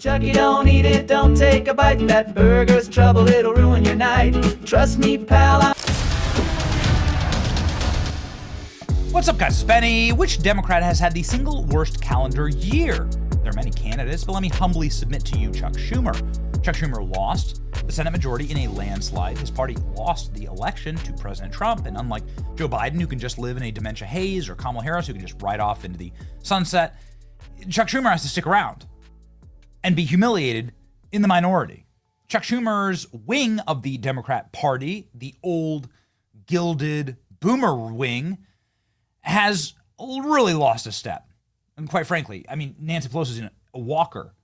Chucky, don't eat it, don't take a bite. That burger's trouble, it'll ruin your night. Trust me, pal. What's up, guys? It's Benny. Which Democrat has had the single worst calendar year? There are many candidates, but let me humbly submit to you Chuck Schumer. Chuck Schumer lost the Senate majority in a landslide. His party lost the election to President Trump, and unlike Joe Biden, who can just live in a dementia haze, or Kamala Harris, who can just ride off into the sunset, Chuck Schumer has to stick around and be humiliated in the minority. Chuck Schumer's wing of the Democrat Party, the old gilded boomer wing, has really lost a step. And quite frankly, I mean, Nancy Pelosi's in a walker.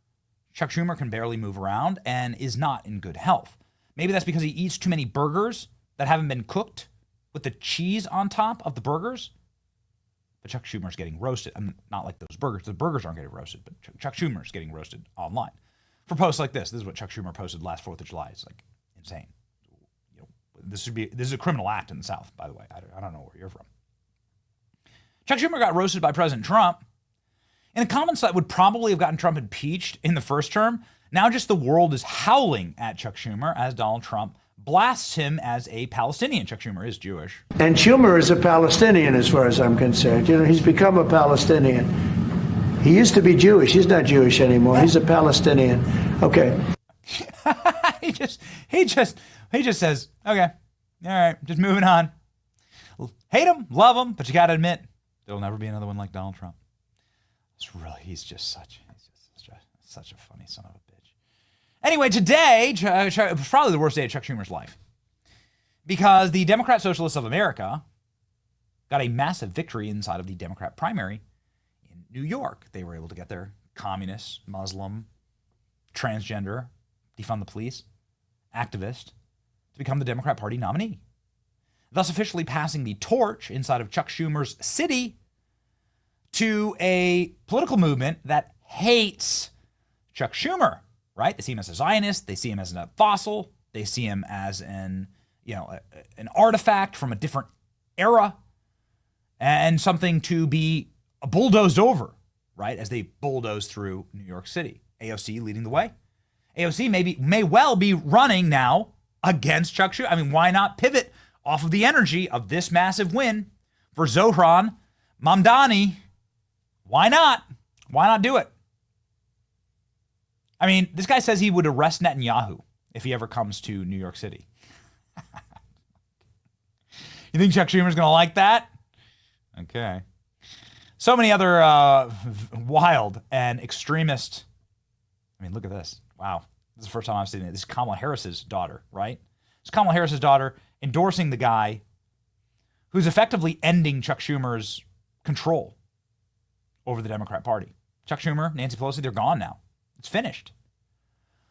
Chuck Schumer can barely move around and is not in good health. Maybe that's because he eats too many burgers that haven't been cooked with the cheese on top of the burgers. But Chuck Schumer's getting roasted. I mean, not like those burgers. The burgers aren't getting roasted, but Chuck Schumer's getting roasted online for posts like this. This is what Chuck Schumer posted last 4th of July. It's like insane. You know, this is a criminal act in the South, by the way. I don't know where you're from. Chuck Schumer got roasted by President Trump in comments that would probably have gotten Trump impeached in the first term. Now just the world is howling at Chuck Schumer as Donald Trump blasts him as a Palestinian. Chuck Schumer is Jewish. And Schumer is a Palestinian as far as I'm concerned. You know, he's become a Palestinian. He used to be Jewish. He's not Jewish anymore. He's a Palestinian. Okay. he just says, okay, all right, just moving on. Hate him, love him, but you got to admit, there'll never be another one like Donald Trump. He's just such a funny son of a bitch. Anyway, today, probably the worst day of Chuck Schumer's life, because the Democrat Socialists of America got a massive victory inside of the Democrat primary in New York. They were able to get their communist, Muslim, transgender, defund the police, activist to become the Democrat Party nominee, thus officially passing the torch inside of Chuck Schumer's city to a political movement that hates Chuck Schumer, right? They see him as a Zionist. They see him as a fossil. They see him as an artifact from a different era and something to be bulldozed over, right? As they bulldoze through New York City. AOC leading the way. AOC may well be running now against Chuck Schumer. I mean, why not pivot off of the energy of this massive win for Zohran Mamdani? Why not? Why not do it? I mean, this guy says he would arrest Netanyahu if he ever comes to New York City. You think Chuck Schumer's going to like that? Okay. So many other wild and extremist. I mean, look at this. Wow. This is the first time I've seen it. This is Kamala Harris's daughter, right? It's Kamala Harris's daughter endorsing the guy who's effectively ending Chuck Schumer's control over the Democrat Party. Chuck Schumer, Nancy Pelosi, they're gone now. It's finished.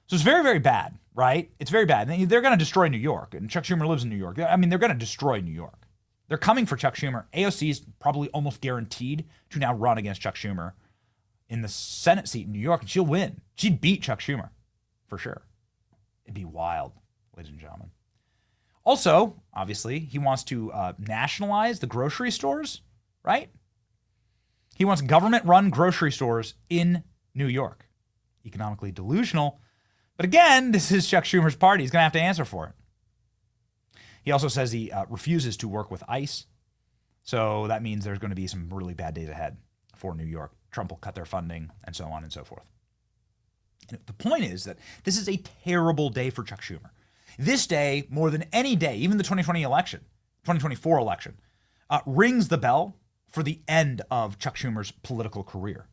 So it's very, very bad, right? It's very bad. They're going to destroy New York, and Chuck Schumer lives in New York. I mean, they're going to destroy New York. They're coming for Chuck Schumer. AOC is probably almost guaranteed to now run against Chuck Schumer in the Senate seat in New York, and she'll win. She'd beat Chuck Schumer, for sure. It'd be wild, ladies and gentlemen. Also, obviously, he wants to nationalize the grocery stores, right? He wants government-run grocery stores in New York. Economically delusional. But again, this is Chuck Schumer's party. He's going to have to answer for it. He also says he refuses to work with ICE. So that means there's going to be some really bad days ahead for New York. Trump will cut their funding and so on and so forth. And the point is that this is a terrible day for Chuck Schumer. This day, more than any day, even the 2024 election, rings the bell for the end of Chuck Schumer's political career.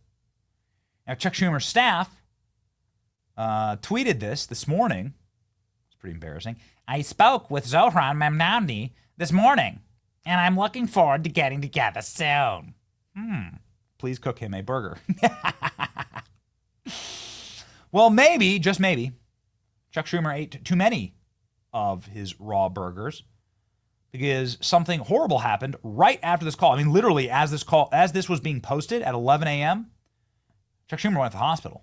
Now, Chuck Schumer's staff tweeted this morning. It's pretty embarrassing. I spoke with Zohran Mamdani this morning, and I'm looking forward to getting together soon. Please cook him a burger. Well, maybe, just maybe, Chuck Schumer ate too many of his raw burgers because something horrible happened right after this call. I mean, literally, as this was being posted at 11 a.m., Chuck Schumer went to the hospital.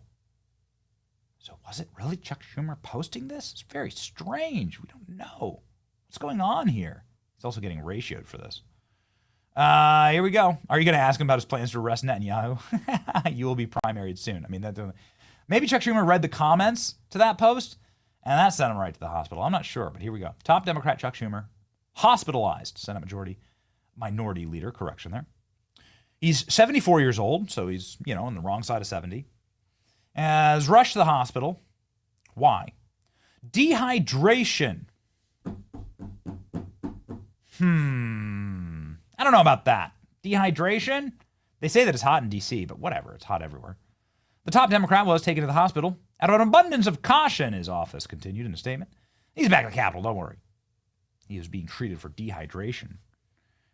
So was it really Chuck Schumer posting this? It's very strange. We don't know what's going on here. He's also getting ratioed for this. Here we go. Are you going to ask him about his plans to arrest Netanyahu? You will be primaried soon. I mean, Maybe Chuck Schumer read the comments to that post, and that sent him right to the hospital. I'm not sure, but here we go. Top Democrat Chuck Schumer, hospitalized Senate Minority Leader, correction there. He's 74 years old, so he's, on the wrong side of 70. Has rushed to the hospital. Why? Dehydration. I don't know about that. Dehydration? They say that it's hot in D.C., but whatever. It's hot everywhere. The top Democrat was taken to the hospital out of an abundance of caution, his office continued in a statement. He's back at the Capitol, don't worry. He was being treated for dehydration.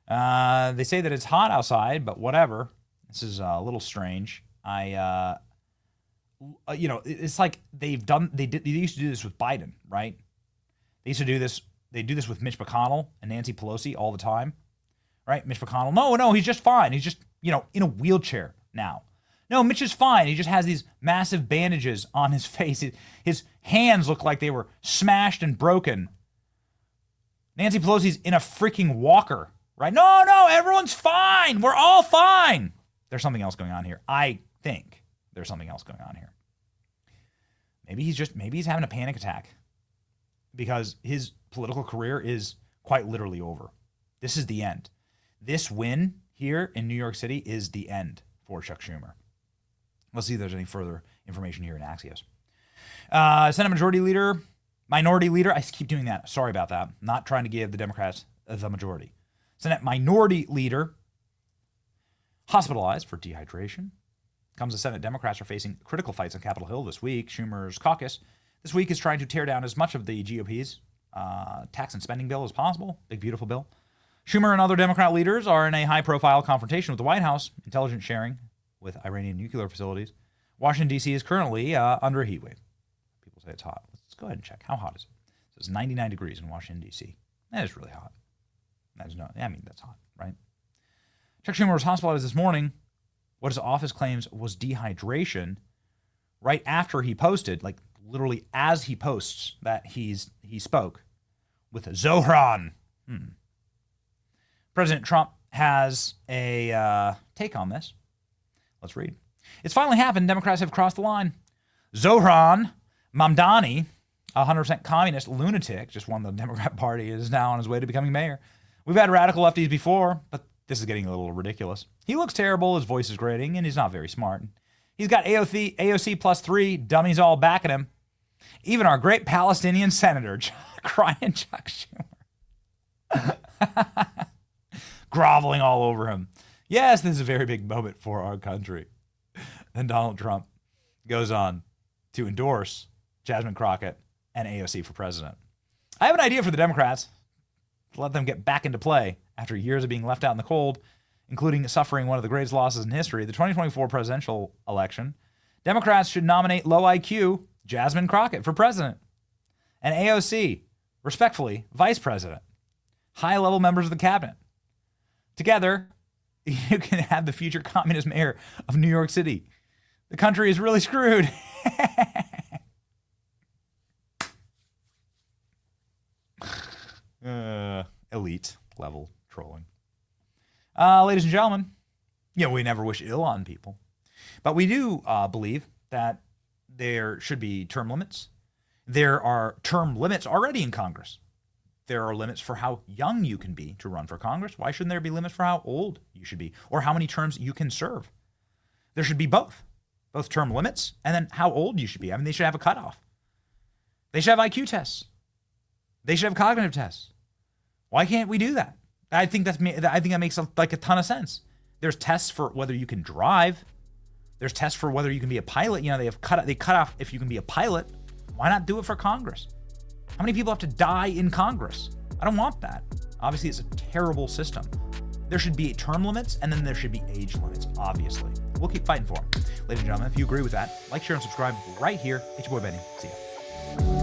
They say that it's hot outside, but whatever. This is a little strange. It's like they used to do this with Biden, right? They used to do this. They do this with Mitch McConnell and Nancy Pelosi all the time, right? Mitch McConnell, no, he's just fine. He's just, in a wheelchair now. No, Mitch is fine. He just has these massive bandages on his face. His hands look like they were smashed and broken. Nancy Pelosi's in a freaking walker, right? No, everyone's fine. We're all fine. There's something else going on here. I think there's something else going on here. Maybe he's having a panic attack because his political career is quite literally over. This is the end. This win here in New York City is the end for Chuck Schumer. Let's see if there's any further information here in Axios. Senate Minority Leader, I keep doing that. Sorry about that. Not trying to give the Democrats the majority. Senate Minority Leader, hospitalized for dehydration. Comes as Senate Democrats are facing critical fights on Capitol Hill this week. Schumer's caucus this week is trying to tear down as much of the GOP's tax and spending bill as possible. Big, beautiful bill. Schumer and other Democrat leaders are in a high-profile confrontation with the White House, intelligence sharing with Iranian nuclear facilities. Washington, D.C. is currently under a heat wave. People say it's hot. Let's go ahead and check. How hot is it? So it's 99 degrees in Washington, D.C. That is really hot. That's hot, right? Chuck Schumer was hospitalized this morning. What his office claims was dehydration right after he posted, like literally as he posts that he spoke with Zohran. President Trump has a take on this. Let's read. It's finally happened. Democrats have crossed the line. Zohran Mamdani, a 100% communist lunatic, just won the Democrat Party, is now on his way to becoming mayor. We've had radical lefties before, but this is getting a little ridiculous. He looks terrible, his voice is grating, and he's not very smart. He's got AOC plus 3 dummies all backing him. Even our great Palestinian senator, crying Chuck Schumer. Groveling all over him. Yes, this is a very big moment for our country. Then Donald Trump goes on to endorse Jasmine Crockett and AOC for president. I have an idea for the Democrats to let them get back into play after years of being left out in the cold, including suffering one of the greatest losses in history, the 2024 presidential election. Democrats should nominate low IQ Jasmine Crockett for president and AOC, respectfully, vice president, high-level members of the cabinet. Together, you can have the future communist mayor of New York City. The country is really screwed. Elite level trolling. Ladies and gentlemen, we never wish ill on people, but we do believe that there should be term limits. There are term limits already in Congress. There are limits for how young you can be to run for Congress. Why shouldn't there be limits for how old you should be or how many terms you can serve? There should be both term limits and then how old you should be. I mean, they should have a cutoff. They should have IQ tests. They should have cognitive tests. Why can't we do that? I think that makes like a ton of sense. There's tests for whether you can drive. There's tests for whether you can be a pilot. They cut off if you can be a pilot. Why not do it for Congress? How many people have to die in Congress? I don't want that. Obviously, it's a terrible system. There should be term limits, and then there should be age limits, obviously. We'll keep fighting for them. Ladies and gentlemen, if you agree with that, like, share, and subscribe right here. It's your boy, Benny. See ya.